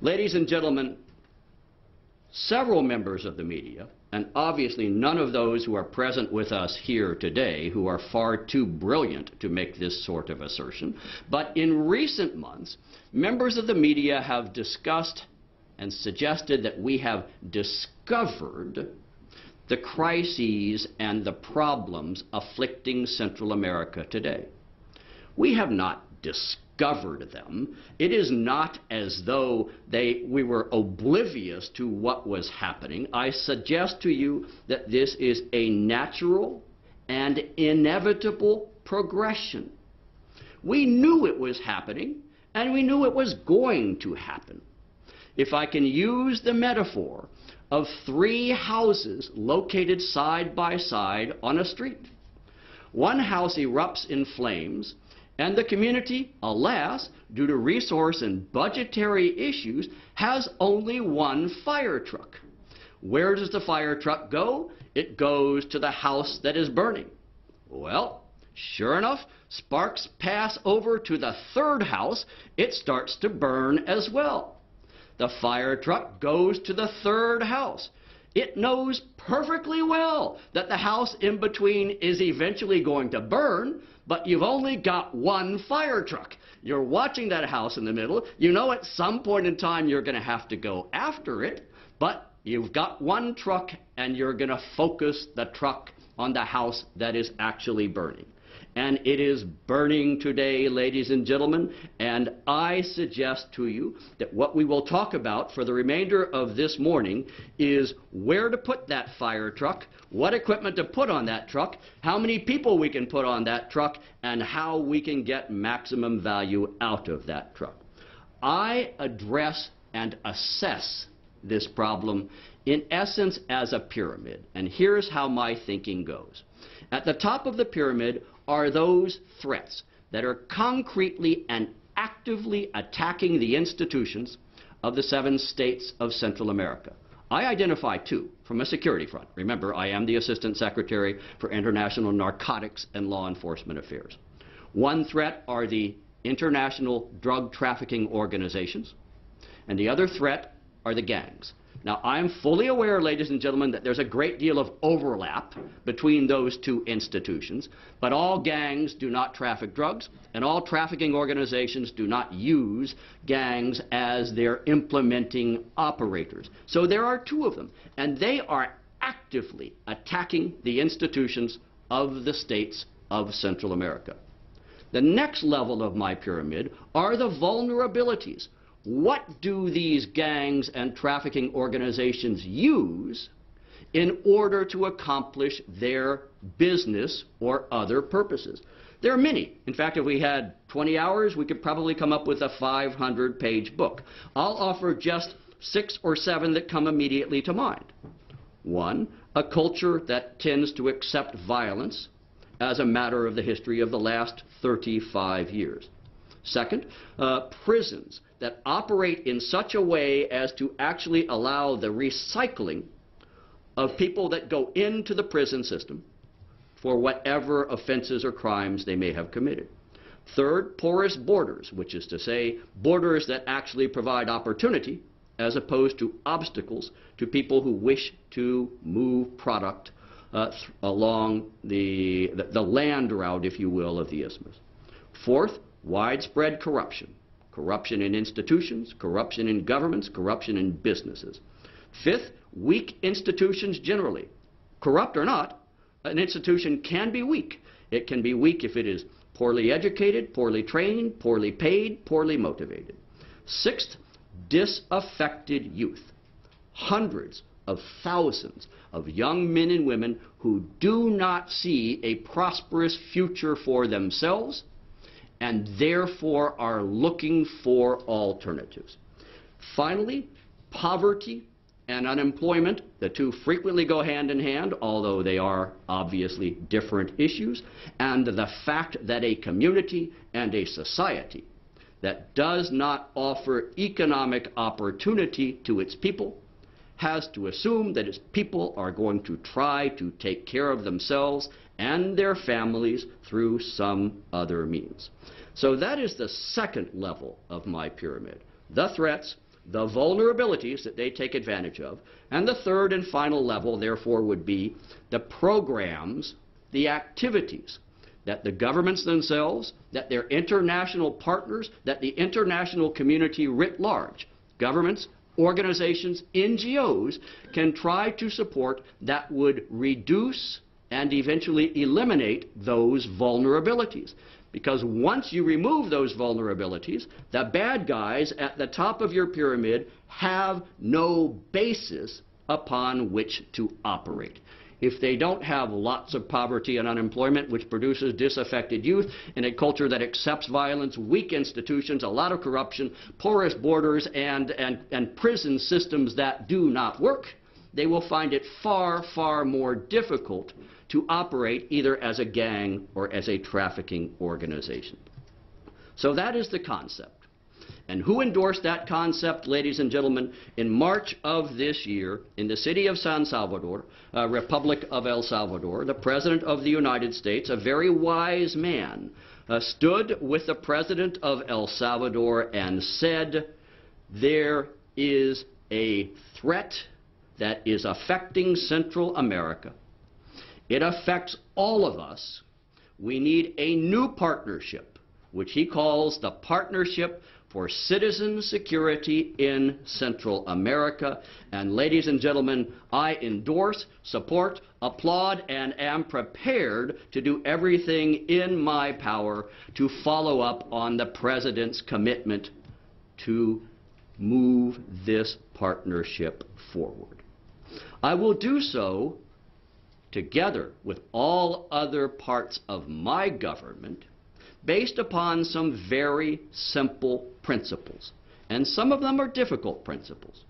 Ladies and gentlemen, several members of the media, and obviously none of those who are present with us here today who are far too brilliant to make this sort of assertion, but in recent months, members of the media have discussed and suggested that we have discovered the crises and the problems afflicting Central America today. We have not discovered them. It is not as though we were oblivious to what was happening. I suggest to you that this is a natural and inevitable progression. We knew it was happening, and we knew it was going to happen. If I can use the metaphor of three houses located side by side on a street. One house erupts in flames, and the community, alas, due to resource and budgetary issues, has only one fire truck. Where does the fire truck go? It goes to the house that is burning. Well, sure enough, sparks pass over to the third house. It starts to burn as well. The fire truck goes to the third house. It knows perfectly well that the house in between is eventually going to burn, but you've only got one fire truck. You're watching that house in the middle. You know at some point in time you're going to have to go after it, but you've got one truck and you're going to focus the truck on the house that is actually burning. And it is burning today, ladies and gentlemen, and I suggest to you that what we will talk about for the remainder of this morning is where to put that fire truck, what equipment to put on that truck, how many people we can put on that truck, and how we can get maximum value out of that truck. I address and assess this problem in essence as a pyramid, and here's how my thinking goes. At the top of the pyramid are those threats that are concretely and actively attacking the institutions of the 7 states of Central America. I identify 2 from a security front. Remember, I am the Assistant Secretary for International Narcotics and Law Enforcement Affairs. One threat are the international drug-trafficking organizations, and the other threat are the gangs. Now, I'm fully aware, ladies and gentlemen, that there's a great deal of overlap between those 2 institutions, but all gangs do not traffic drugs, and all trafficking organizations do not use gangs as their implementing operators. So there are 2 of them, and they are actively attacking the institutions of the states of Central America. The next level of my pyramid are the vulnerabilities. What do these gangs and trafficking organizations use in order to accomplish their business or other purposes? There are many. In fact, if we had 20 hours, we could probably come up with a 500-page book. I'll offer just 6 or 7 that come immediately to mind. 1, a culture that tends to accept violence as a matter of the history of the last 35 years. Second, prisons that operate in such a way as to actually allow the recycling of people that go into the prison system for whatever offenses or crimes they may have committed. Third, porous borders, which is to say borders that actually provide opportunity as opposed to obstacles to people who wish to move product along the land route, if you will, of the isthmus. Fourth, widespread corruption. Corruption in institutions, corruption in governments, corruption in businesses. Fifth, weak institutions generally. Corrupt or not, an institution can be weak. It can be weak if it is poorly educated, poorly trained, poorly paid, poorly motivated. Sixth, disaffected youth. Hundreds of thousands of young men and women who do not see a prosperous future for themselves and therefore are looking for alternatives. Finally, poverty and unemployment, the 2 frequently go hand in hand, although they are obviously different issues, and the fact that a community and a society that does not offer economic opportunity to its people has to assume that its people are going to try to take care of themselves and their families through some other means. So that is the second level of my pyramid. The threats, the vulnerabilities that they take advantage of. And the third and final level, therefore, would be the programs, the activities that the governments themselves, that their international partners, that the international community writ large, governments, organizations, NGOs, can try to support that would reduce and eventually eliminate those vulnerabilities. Because once you remove those vulnerabilities, the bad guys at the top of your pyramid have no basis upon which to operate. If they don't have lots of poverty and unemployment, which produces disaffected youth, in a culture that accepts violence, weak institutions, a lot of corruption, porous borders, and prison systems that do not work, they will find it far, far more difficult to operate either as a gang or as a trafficking organization. So that is the concept. And who endorsed that concept, ladies and gentlemen? In March of this year, in the city of San Salvador, Republic of El Salvador, the President of the United States, a very wise man, stood with the President of El Salvador and said, there is a threat that is affecting Central America. It affects all of us. We need a new partnership, which he calls the Partnership for Citizen Security in Central America. And ladies and gentlemen, I endorse, support, applaud, and am prepared to do everything in my power to follow up on the President's commitment to move this partnership forward. I will do so together with all other parts of my government, based upon some very simple principles. And some of them are difficult principles.